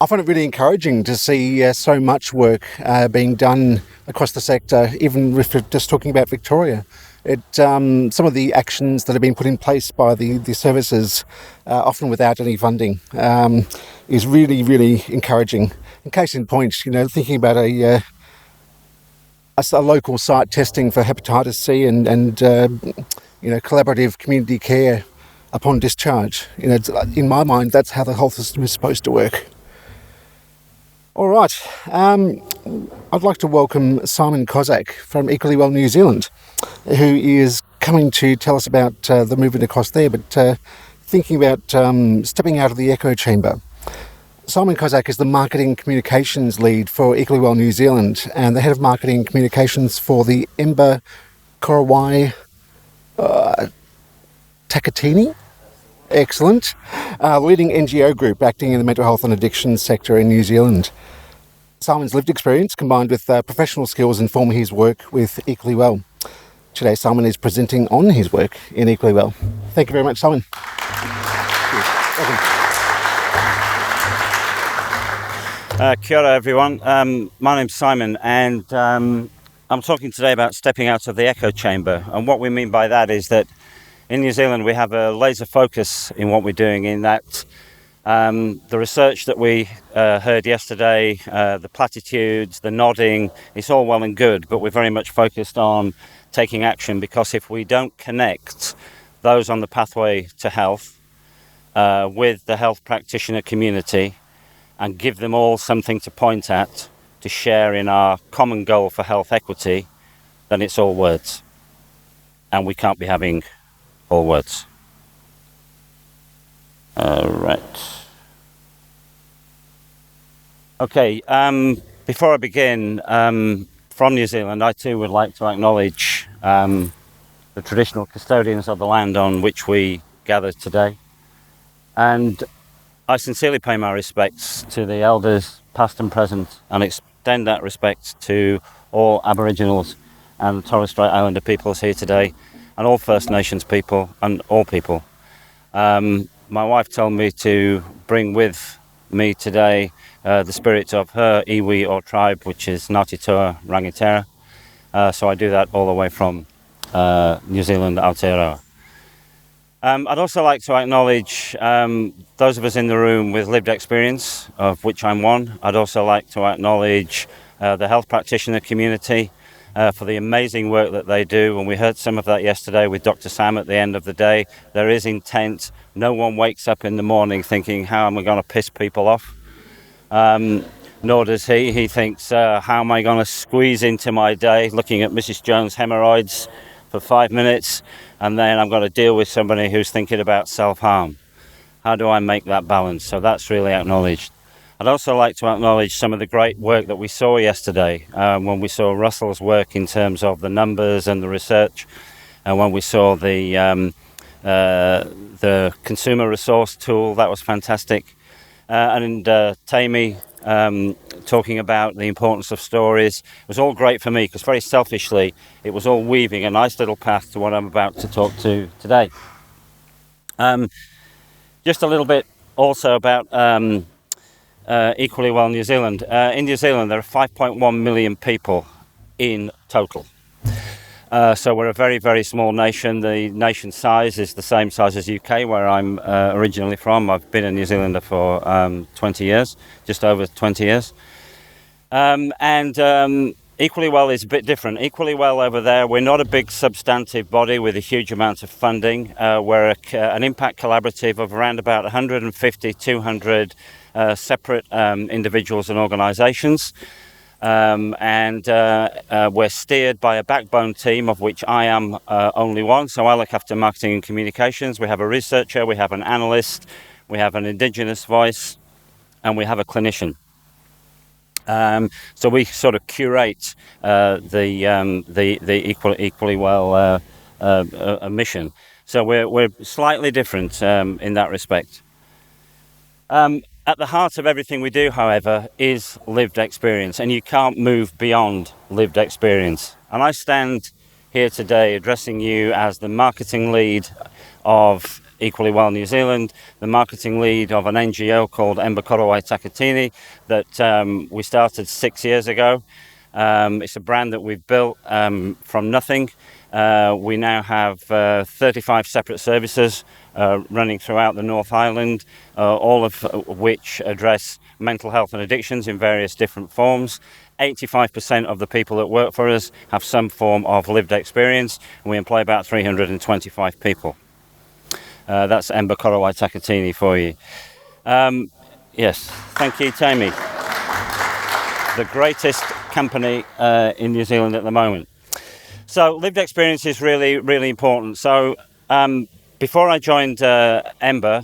I find it really encouraging to see so much work being done across the sector, even if we're just talking about Victoria. Some of the actions that have been put in place by the services, often without any funding, is really, really encouraging. In case in point, thinking about a local site testing for hepatitis C and collaborative community care upon discharge. In my mind, that's how the health system is supposed to work. All right. I'd like to welcome Simon Kovak from Equally Well New Zealand, who is coming to tell us about the movement across there, but thinking about stepping out of the echo chamber. Simon Kovak is the Marketing Communications Lead for Equally Well New Zealand and the Head of Marketing Communications for the Ember Korowai Takatini. Excellent. Leading NGO group acting in the mental health and addiction sector in New Zealand. Simon's lived experience combined with professional skills inform his work with Equally Well. Today, Simon is presenting on his work in Equally Well. Thank you very much, Simon. Kia ora, everyone. My name's Simon, and I'm talking today about stepping out of the echo chamber. And what we mean by that is that in New Zealand, we have a laser focus in what we're doing, in that the research that we heard yesterday, the platitudes, the nodding, it's all well and good, but we're very much focused on taking action, because if we don't connect those on the pathway to health with the health practitioner community and give them all something to point at, to share in our common goal for health equity, then it's all words. And we can't be having all words. Right. Okay, before I begin, from New Zealand, I too would like to acknowledge the traditional custodians of the land on which we gather today. And I sincerely pay my respects to the elders, past and present, and extend that respect to all Aboriginals and Torres Strait Islander peoples here today, and all First Nations people, and all people. My wife told me to bring with me today the spirit of her iwi or tribe, which is Ngāti Toa Rangitera. So I do that all the way from New Zealand, Aotearoa. I'd also like to acknowledge those of us in the room with lived experience, of which I'm one. I'd also like to acknowledge the health practitioner community for the amazing work that they do. And we heard some of that yesterday with Dr. Sam at the end of the day. There is intent. No one wakes up in the morning thinking, how am I going to piss people off? Nor does he. He thinks, how am I going to squeeze into my day looking at Mrs. Jones' hemorrhoids for 5 minutes, and then I'm going to deal with somebody who's thinking about self-harm. How do I make that balance? So that's really acknowledged. I'd also like to acknowledge some of the great work that we saw yesterday when we saw Russell's work in terms of the numbers and the research, and when we saw the consumer resource tool. That was fantastic. And Tammy talking about the importance of stories. It was all great for me, because very selfishly it was all weaving a nice little path to what I'm about to talk to today. Just a little bit also about Equally Well New Zealand. In New Zealand there are 5.1 million people in total. So we're a very, very small nation. The nation size is the same size as UK, where I'm originally from. I've been a New Zealander for 20 years, just over 20 years. Equally Well is a bit different. Equally Well over there, we're not a big substantive body with a huge amount of funding. We're an impact collaborative of around about 150, 200 separate individuals and organisations. We're steered by a backbone team, of which I am only one. So I look after marketing and communications. We have a researcher, we have an analyst, we have an Indigenous voice, and we have a clinician. So we sort of curate the Equally Well mission. So we're slightly different in that respect. At the heart of everything we do, however, is lived experience, and you can't move beyond lived experience. And I stand here today addressing you as the marketing lead of equally well in New Zealand, the marketing lead of an NGO called Ember Korowai Takatini that we started 6 years ago. It's a brand that we've built from nothing. We now have 35 separate services running throughout the North Island, all of which address mental health and addictions in various different forms. 85% of the people that work for us have some form of lived experience, and we employ about 325 people. That's Ember Korowai Takatini for you. Yes, thank you, Tammy. The greatest company in New Zealand at the moment. So lived experience is really, really important. So before I joined Ember,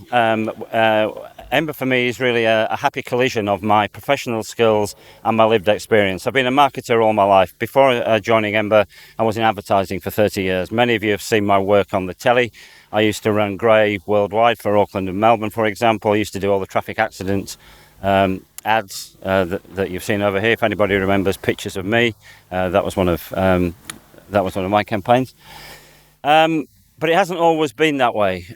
Ember for me is really a happy collision of my professional skills and my lived experience. I've been a marketer all my life. Before joining Ember, I was in advertising for 30 years. Many of you have seen my work on the telly. I used to run Grey worldwide for Auckland and Melbourne, for example. I used to do all the traffic accident ads that you've seen over here. If anybody remembers pictures of me, that was one of my campaigns. But it hasn't always been that way.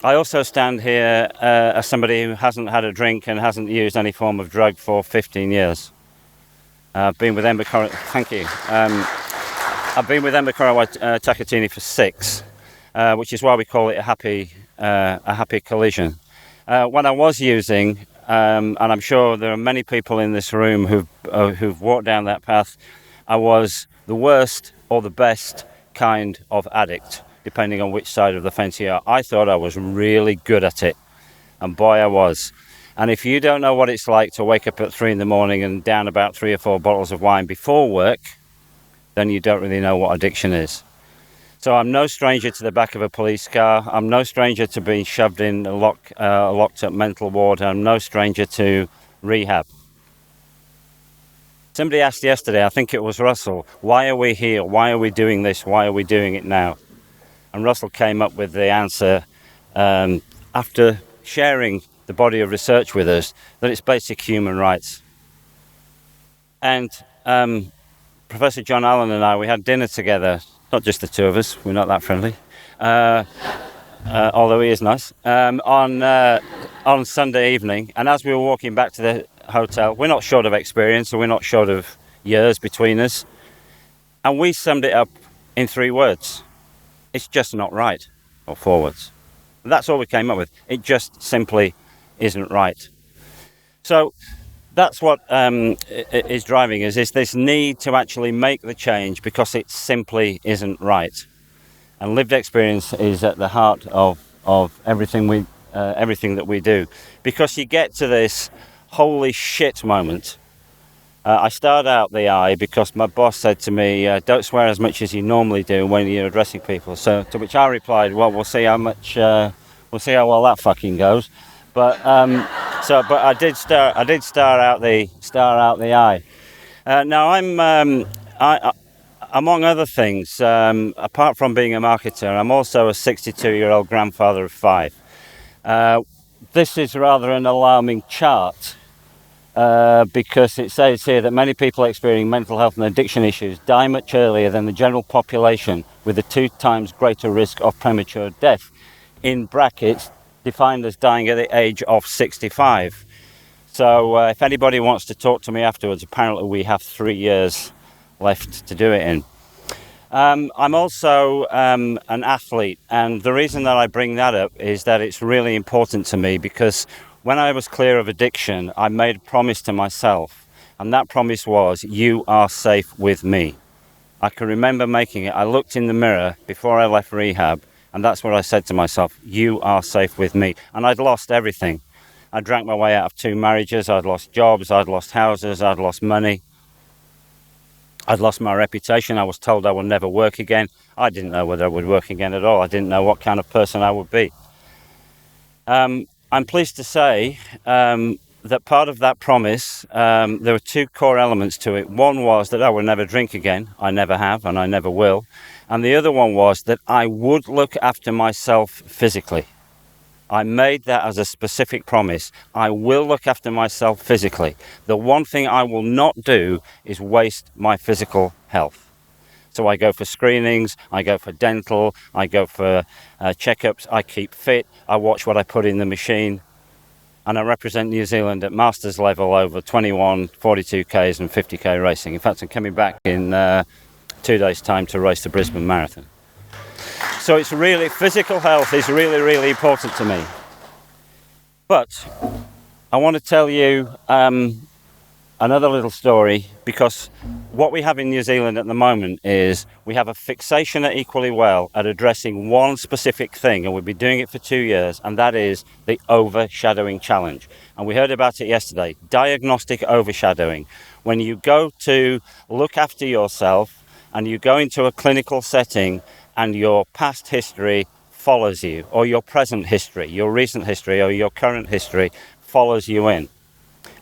I also stand here as somebody who hasn't had a drink and hasn't used any form of drug for 15 years. I've been with Ember Thank you. I've been with Ember Korowai Takatini for 6, which is why we call it a happy collision. When I was using, and I'm sure there are many people in this room who've walked down that path, I was the worst or the best kind of addict, depending on which side of the fence you are. I thought I was really good at it, and boy, I was. And if you don't know what it's like to wake up at 3 a.m. and down about 3 or 4 bottles of wine before work, then you don't really know what addiction is. So I'm no stranger to the back of a police car. I'm no stranger to being shoved in a locked up mental ward. I'm no stranger to rehab. Somebody asked yesterday, I think it was Russell, why are we here? Why are we doing this? Why are we doing it now? And Russell came up with the answer after sharing the body of research with us that it's basic human rights. And Professor John Allen and I, we had dinner together, not just the two of us, we're not that friendly, although he is nice, on Sunday evening. And as we were walking back to the hotel, we're not short of experience, and we're not short of years between us, and we summed it up in 3 words. It's just not right, or 4 words. That's all we came up with. It just simply isn't right. So that's what is driving us, is this need to actually make the change because it simply isn't right. And lived experience is at the heart of everything that we do. Because you get to this holy shit moment. I started out the I because my boss said to me, don't swear as much as you normally do when you're addressing people. So to which I replied, well, we'll see how well that fucking goes. But I did start out the I. Now I among other things, apart from being a marketer, I'm also a 62-year-old grandfather of 5. This is rather an alarming chart because it says here that many people experiencing mental health and addiction issues die much earlier than the general population, with a 2 times greater risk of premature death, in brackets defined as dying at the age of 65. So if anybody wants to talk to me afterwards, apparently we have 3 years left to do it in. I'm also an athlete, and the reason that I bring that up is that it's really important to me, because when I was clear of addiction, I made a promise to myself, and that promise was, you are safe with me. I can remember making it. I looked in the mirror before I left rehab, and that's what I said to myself, you are safe with me. And I'd lost everything. I drank my way out of 2 marriages, I'd lost jobs, I'd lost houses, I'd lost money. I'd lost my reputation. I was told I would never work again. I didn't know whether I would work again at all. I didn't know what kind of person I would be. I'm pleased to say that part of that promise, there were 2 core elements to it. One was that I would never drink again. I never have, and I never will. And the other one was that I would look after myself physically. I made that as a specific promise. I will look after myself physically. The one thing I will not do is waste my physical health. So I go for screenings, I go for dental, I go for checkups, I keep fit, I watch what I put in the machine, and I represent New Zealand at masters level over 21, 42Ks and 50K racing. In fact, I'm coming back in 2 days' time to race the Brisbane Marathon. So it's really, physical health is really, really important to me. But I want to tell you another little story, because what we have in New Zealand at the moment is we have a fixation at Equally Well at addressing one specific thing, and we've been doing it for 2 years, and that is the overshadowing challenge. And we heard about it yesterday, diagnostic overshadowing. When you go to look after yourself and you go into a clinical setting and your past history follows you, or your present history, your recent history or your current history follows you in.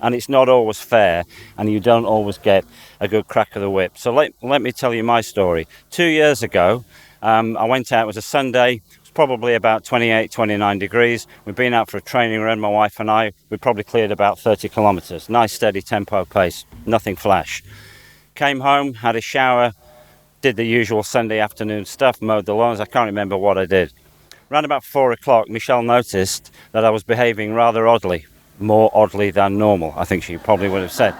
And it's not always fair, and you don't always get a good crack of the whip. So let me tell you my story. 2 years ago, I went out, it was a Sunday, it was probably about 28, 29 degrees. We'd been out for a training run, my wife and I. We probably cleared about 30 kilometres. Nice steady tempo pace, nothing flash. Came home, had a shower, did the usual Sunday afternoon stuff, mowed the lawns. I can't remember what I did. Around about 4 o'clock, Michelle noticed that I was behaving rather oddly. More oddly than normal, I think she probably would have said.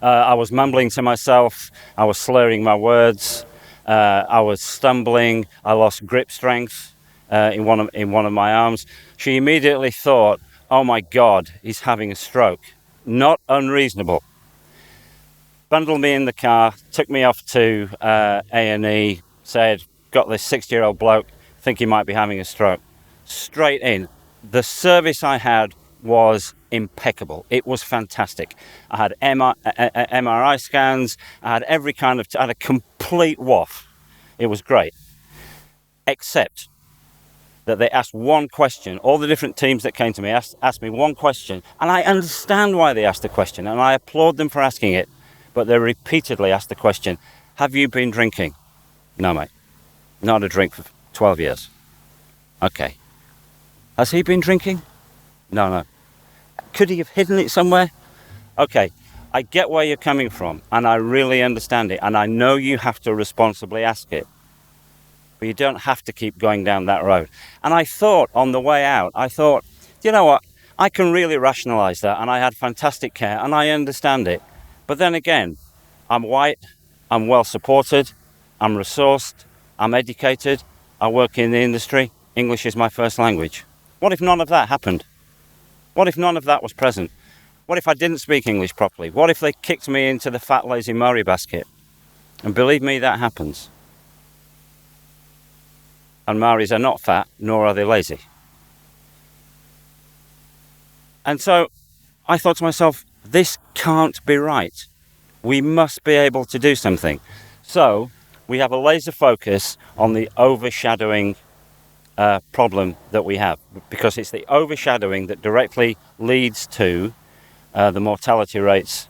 I was mumbling to myself, I was slurring my words, I was stumbling, I lost grip strength in one of my arms. She immediately thought, oh my God, he's having a stroke. Not unreasonable. Bundled me in the car, took me off to A&E, said, got this 60-year-old bloke, think he might be having a stroke. Straight in. The service I had was impeccable. It was fantastic. I had MRI scans. I had every kind of, I had a complete waff. It was great. Except that they asked one question. All the different teams that came to me asked me one question. And I understand why they asked the question, and I applaud them for asking it. But they repeatedly asked the question, have you been drinking? No, mate. Not a drink for 12 years. Okay. Has he been drinking? No. Could he have hidden it somewhere? Okay, I get where you're coming from, and I really understand it, and I know you have to responsibly ask it. But you don't have to keep going down that road. And I thought on the way out, you know what? I can really rationalise that, and I had fantastic care, and I understand it. But then again, I'm white, I'm well supported, I'm resourced, I'm educated, I work in the industry, English is my first language. What if none of that happened? What if none of that was present? What if I didn't speak English properly? What if they kicked me into the fat, lazy Maori basket? And believe me, that happens. And Maoris are not fat, nor are they lazy. And so I thought to myself, this can't be right. We must be able to do something. So we have a laser focus on the overshadowing problem that we have, because it's the overshadowing that directly leads to the mortality rates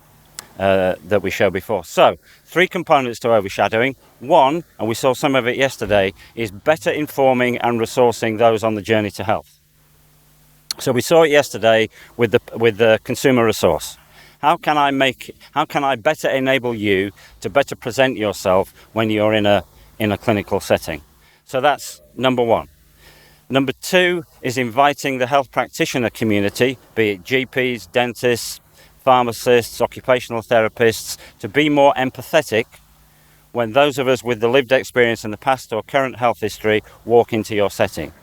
that we showed before. So 3 components to overshadowing. One, and we saw some of it yesterday, is better informing and resourcing those on the journey to health. So we saw it yesterday with the consumer resource. How can I better enable you to better present yourself when you're in a clinical setting? So that's number one. Number 2 is inviting the health practitioner community, be it GPs, dentists, pharmacists, occupational therapists, to be more empathetic when those of us with the lived experience in the past or current health history walk into your setting.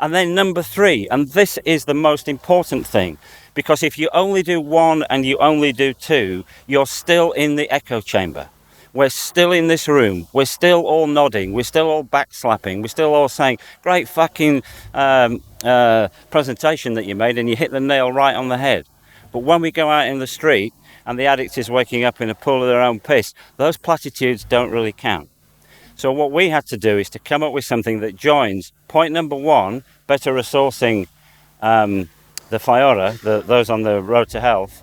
And then number 3, and this is the most important thing, because if you only do 1 and you only do 2, you're still in the echo chamber. We're still in this room. We're still all nodding. We're still all backslapping. We're still all saying, great fucking presentation that you made, and you hit the nail right on the head. But when we go out in the street and the addict is waking up in a pool of their own piss, those platitudes don't really count. So what we had to do is to come up with something that joins point number 1, better resourcing the Whaiora, those on the road to health,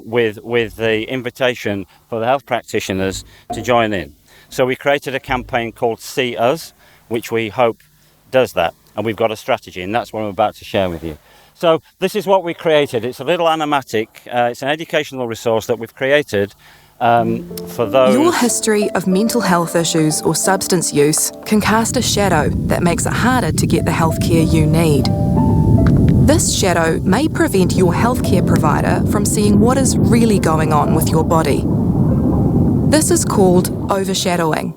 with the invitation for the health practitioners to join in. So we created a campaign called See Us, which we hope does that. And we've got a strategy, and that's what I'm about to share with you. So this is what we created. It's a little animatic. It's an educational resource that we've created For those... Your history of mental health issues or substance use can cast a shadow that makes it harder to get the healthcare you need. This shadow may prevent your healthcare provider from seeing what is really going on with your body. This is called overshadowing.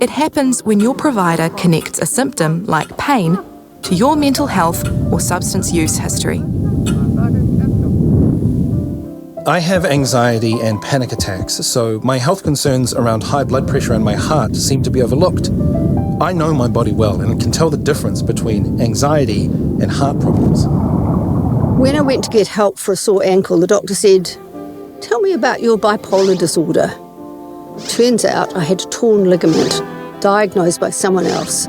It happens when your provider connects a symptom like pain to your mental health or substance use history. I have anxiety and panic attacks, so my health concerns around high blood pressure and my heart seem to be overlooked. I know my body well and can tell the difference between anxiety and heart problems. When I went to get help for a sore ankle, the doctor said, "Tell me about your bipolar disorder." Turns out I had a torn ligament, diagnosed by someone else.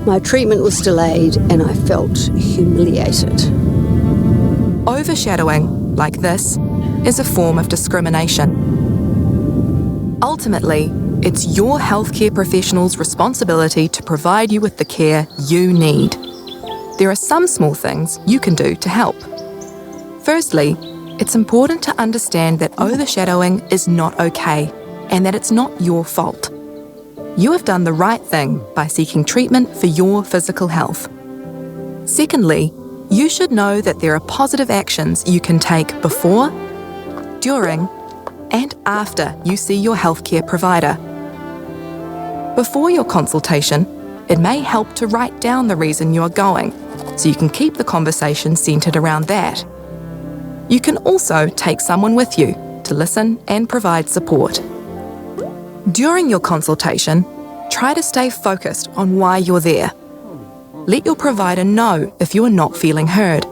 My treatment was delayed and I felt humiliated. Overshadowing, like this, is a form of discrimination. Ultimately, it's your healthcare professional's responsibility to provide you with the care you need. There are some small things you can do to help. Firstly, it's important to understand that overshadowing is not okay and that it's not your fault. You have done the right thing by seeking treatment for your physical health. Secondly, you should know that there are positive actions you can take before, during, and after you see your healthcare provider. Before your consultation, it may help to write down the reason you are going, so you can keep the conversation centred around that. You can also take someone with you to listen and provide support. During your consultation, try to stay focused on why you're there. Let your provider know if you are not feeling heard.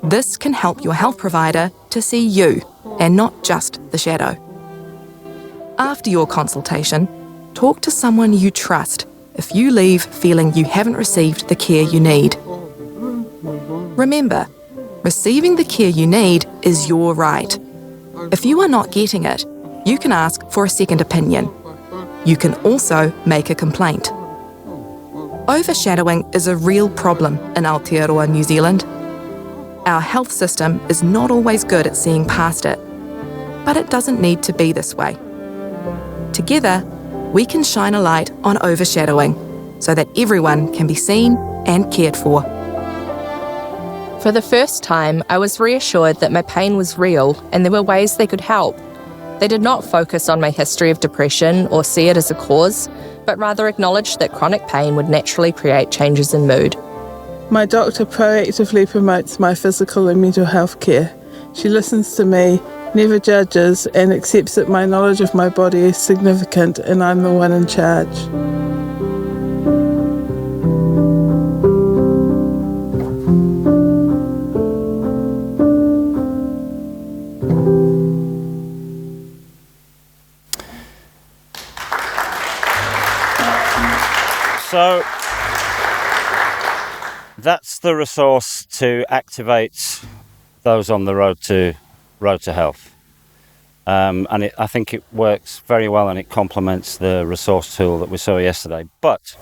This can help your health provider to see you and not just the shadow. After your consultation, talk to someone you trust if you leave feeling you haven't received the care you need. Remember, receiving the care you need is your right. If you are not getting it, you can ask for a second opinion. You can also make a complaint. Overshadowing is a real problem in Aotearoa, New Zealand. Our health system is not always good at seeing past it, but it doesn't need to be this way. Together, we can shine a light on overshadowing so that everyone can be seen and cared for. For the first time, I was reassured that my pain was real and there were ways they could help. They did not focus on my history of depression or see it as a cause, but rather acknowledged that chronic pain would naturally create changes in mood. My doctor proactively promotes my physical and mental health care. She listens to me, never judges, and accepts that my knowledge of my body is significant and I'm the one in charge. So that's the resource to activate those on the road to health. I think it works very well and it complements the resource tool that we saw yesterday. But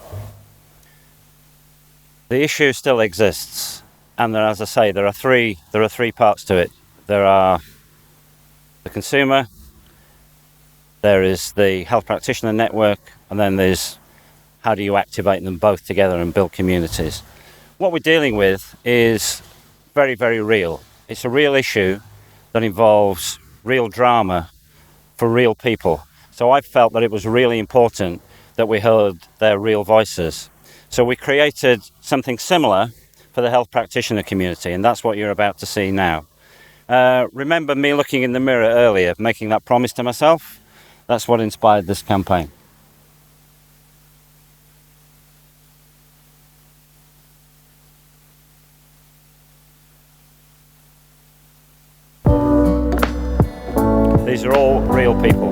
the issue still exists, and there, as I say, there are three parts to it. There are the consumer, there is the health practitioner network, and then there's how do you activate them both together and build communities. What we're dealing with is very, very real. It's a real issue that involves real drama for real people. So I felt that it was really important that we heard their real voices. So we created something similar for the health practitioner community, and that's what you're about to see now. Remember me looking in the mirror earlier, making that promise to myself? That's what inspired this campaign. These are all real people,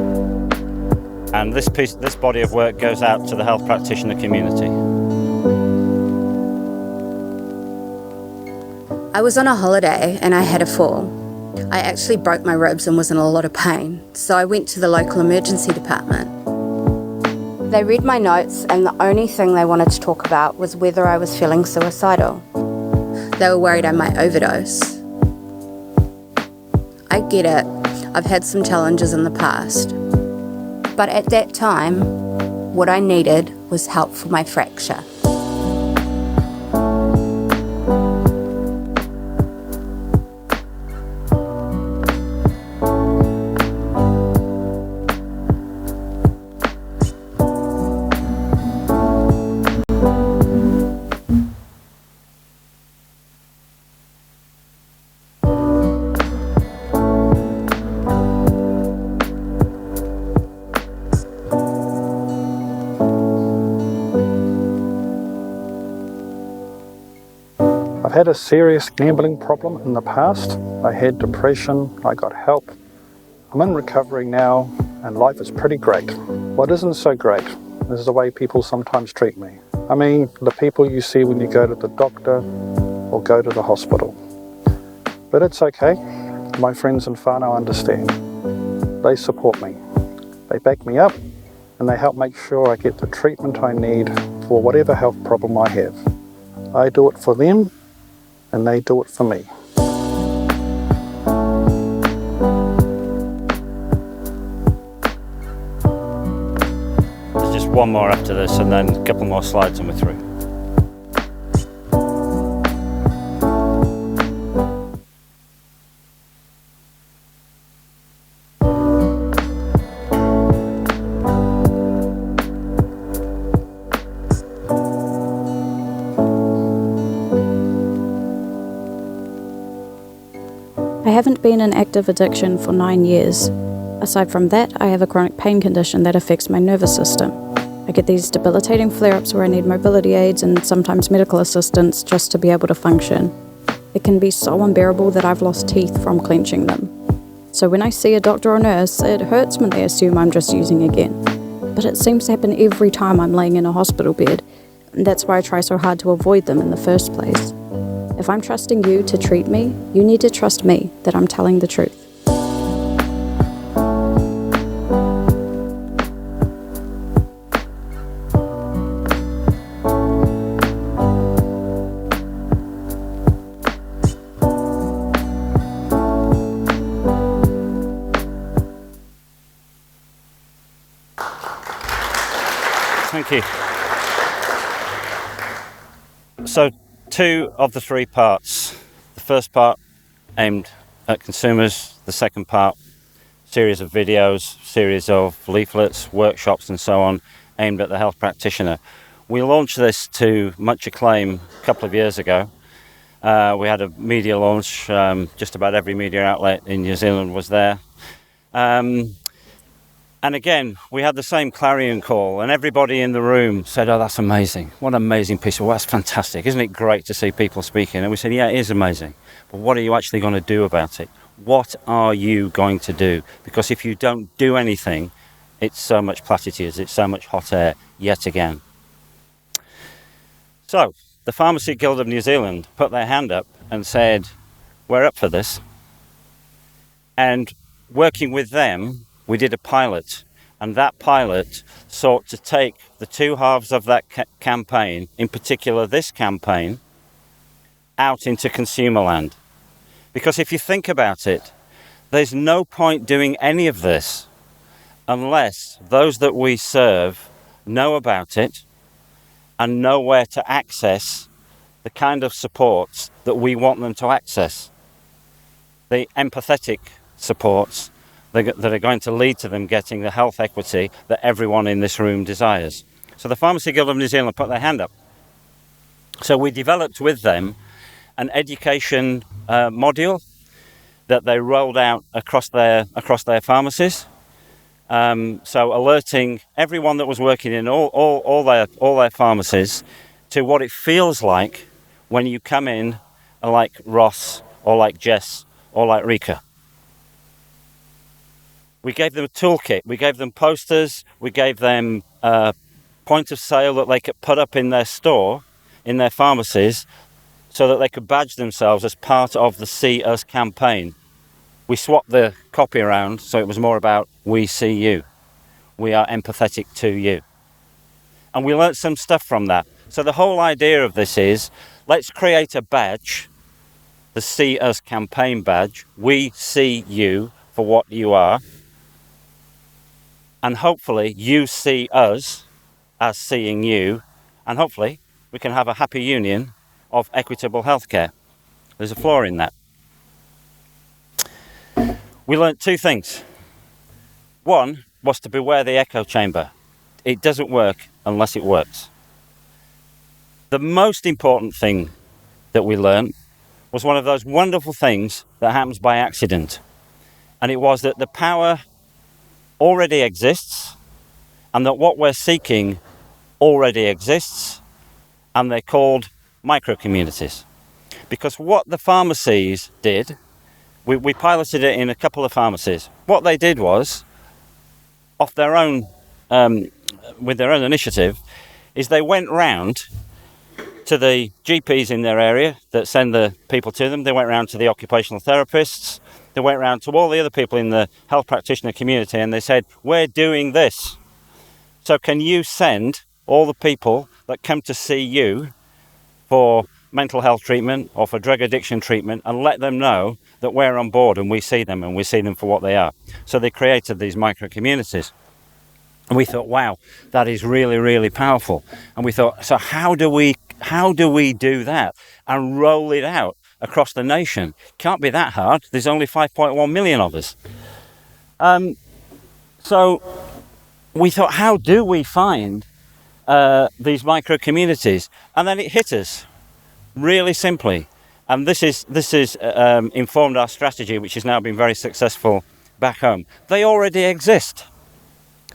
and this body of work goes out to the health practitioner community. I was on a holiday and I had a fall. I actually broke my ribs and was in a lot of pain, so I went to the local emergency department. They read my notes and the only thing they wanted to talk about was whether I was feeling suicidal. They were worried I might overdose. I get it. I've had some challenges in the past. But at that time, what I needed was help for my fracture. I've had a serious gambling problem in the past. I had depression, I got help. I'm in recovery now and life is pretty great. What isn't so great is the way people sometimes treat me. I mean, the people you see when you go to the doctor or go to the hospital. But it's okay, my friends and whānau understand. They support me, they back me up, and they help make sure I get the treatment I need for whatever health problem I have. I do it for them, and they do it for me. There's just one more after this and then a couple more slides and we're through. I haven't been in active addiction for 9 years. Aside from that, I have a chronic pain condition that affects my nervous system. I get these debilitating flare-ups where I need mobility aids and sometimes medical assistance just to be able to function. It can be so unbearable that I've lost teeth from clenching them. So when I see a doctor or nurse, it hurts when they assume I'm just using again. But it seems to happen every time I'm laying in a hospital bed, and that's why I try so hard to avoid them in the first place. If I'm trusting you to treat me, you need to trust me that I'm telling the truth. Thank you. So, 2 of the 3 parts. The first part aimed at consumers, the second part series of videos, series of leaflets, workshops and so on aimed at the health practitioner. We launched this to much acclaim a couple of years ago. We had a media launch, just about every media outlet in New Zealand was there. And again, we had the same clarion call and everybody in the room said, oh, that's amazing. What an amazing piece of work. That's fantastic. Isn't it great to see people speaking? And we said, yeah, it is amazing. But what are you actually going to do about it? What are you going to do? Because if you don't do anything, it's so much platitudes, it's so much hot air yet again. So the Pharmacy Guild of New Zealand put their hand up and said, we're up for this. And working with them, we did a pilot, and that pilot sought to take the 2 halves of that campaign, in particular this campaign, out into consumer land. Because if you think about it, there's no point doing any of this unless those that we serve know about it and know where to access the kind of supports that we want them to access. The empathetic supports that are going to lead to them getting the health equity that everyone in this room desires. So the Pharmacy Guild of New Zealand put their hand up. So we developed with them an education module that they rolled out across their pharmacies. So alerting everyone that was working in all their pharmacies to what it feels like when you come in like Ross or like Jess or like Rika. We gave them a toolkit, we gave them posters, we gave them a point of sale that they could put up in their store, in their pharmacies, so that they could badge themselves as part of the See Us campaign. We swapped the copy around, so it was more about we see you. We are empathetic to you. And we learnt some stuff from that. So the whole idea of this is, let's create a badge, the See Us campaign badge. We see you for what you are, and hopefully you see us as seeing you, and hopefully we can have a happy union of equitable healthcare. There's a flaw in that. We learnt two things. One was to beware the echo chamber. It doesn't work unless it works. The most important thing that we learnt was one of those wonderful things that happens by accident. And it was that the power already exists, and that what we're seeking already exists, and they're called micro-communities. Because what the pharmacies did, we piloted it in a couple of pharmacies. What they did was, off their own, with their own initiative, is they went round to the GPs in their area that send the people to them. They went round to the occupational therapists. They went round to all the other people in the health practitioner community, and they said, we're doing this. So can you send all the people that come to see you for mental health treatment or for drug addiction treatment, and let them know that we're on board and we see them, and we see them for what they are. So they created these micro communities. And we thought, wow, that is really, really powerful. And we thought, so how do we do that and roll it out across the nation? Can't be that hard. There's only 5.1 million of us. So we thought, how do we find these micro communities? And then it hit us really simply. And this is informed our strategy, which has now been very successful back home. They already exist.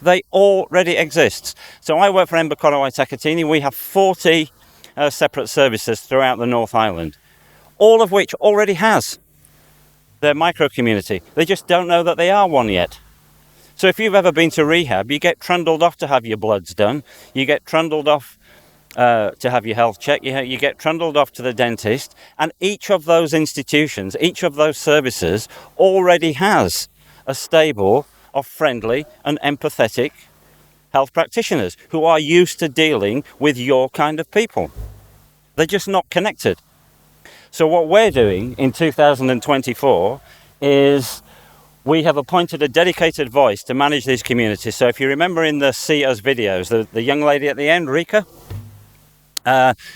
They already exist. So I work for Embakoro Waitakatini. We have 40 separate services throughout the North Island, all of which already has their micro community. They just don't know that they are one yet. So if you've ever been to rehab, you get trundled off to have your bloods done. You get trundled off to have your health checked. You get trundled off to the dentist. And each of those institutions, each of those services already has a stable of friendly and empathetic health practitioners who are used to dealing with your kind of people. They're just not connected. So what we're doing in 2024 is we have appointed a dedicated voice to manage these communities. So if you remember in the See Us videos, the young lady at the end, Rika,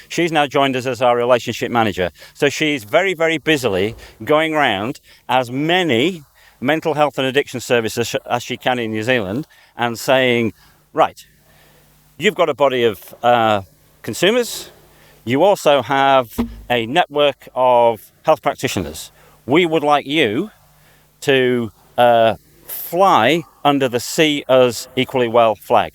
she's now joined us as our relationship manager. So she's very, very busily going around as many mental health and addiction services as she can in New Zealand and saying, right, you've got a body of consumers. You also have a network of health practitioners. We would like you to fly under the See Us Equally Well flag.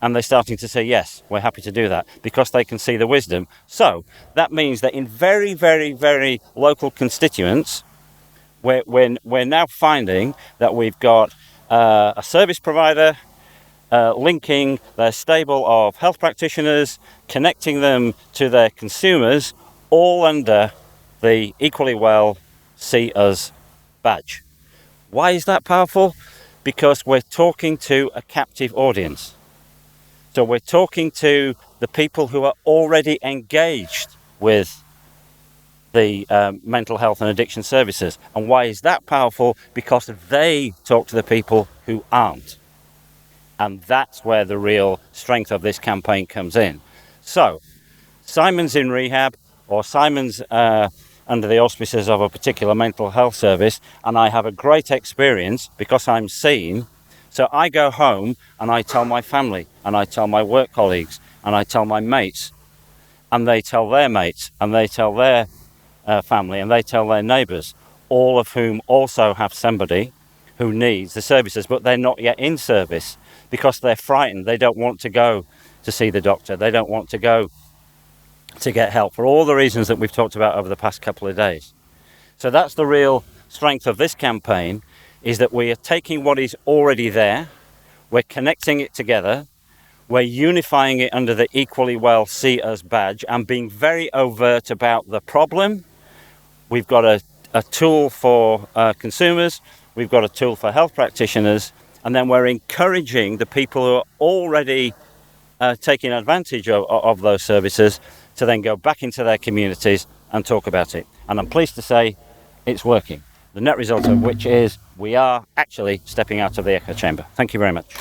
And they're starting to say, yes, we're happy to do that because they can see the wisdom. So that means that in very, very, very local constituents, we're now finding that we've got a service provider linking their stable of health practitioners, connecting them to their consumers, all under the Equally Well See Us badge. Why is that powerful? Because we're talking to a captive audience. So we're talking to the people who are already engaged with the mental health and addiction services. And why is that powerful? Because they talk to the people who aren't. And that's where the real strength of this campaign comes in. So Simon's in rehab, or Simon's under the auspices of a particular mental health service, and I have a great experience because I'm seen. So I go home and I tell my family, and I tell my work colleagues, and I tell my mates, and they tell their mates, and they tell their family, and they tell their neighbours, all of whom also have somebody who needs the services, but they're not yet in service because they're frightened. They don't want to go to see the doctor. They don't want to go to get help for all the reasons that we've talked about over the past couple of days. So that's the real strength of this campaign, is that we are taking what is already there, we're connecting it together, we're unifying it under the Equally Well See Us badge and being very overt about the problem. We've got a tool for consumers, we've got a tool for health practitioners, and then we're encouraging the people who are already taking advantage of those services to then go back into their communities and talk about it. And I'm pleased to say it's working. the net result of which is we are actually stepping out of the echo chamber. Thank you very much.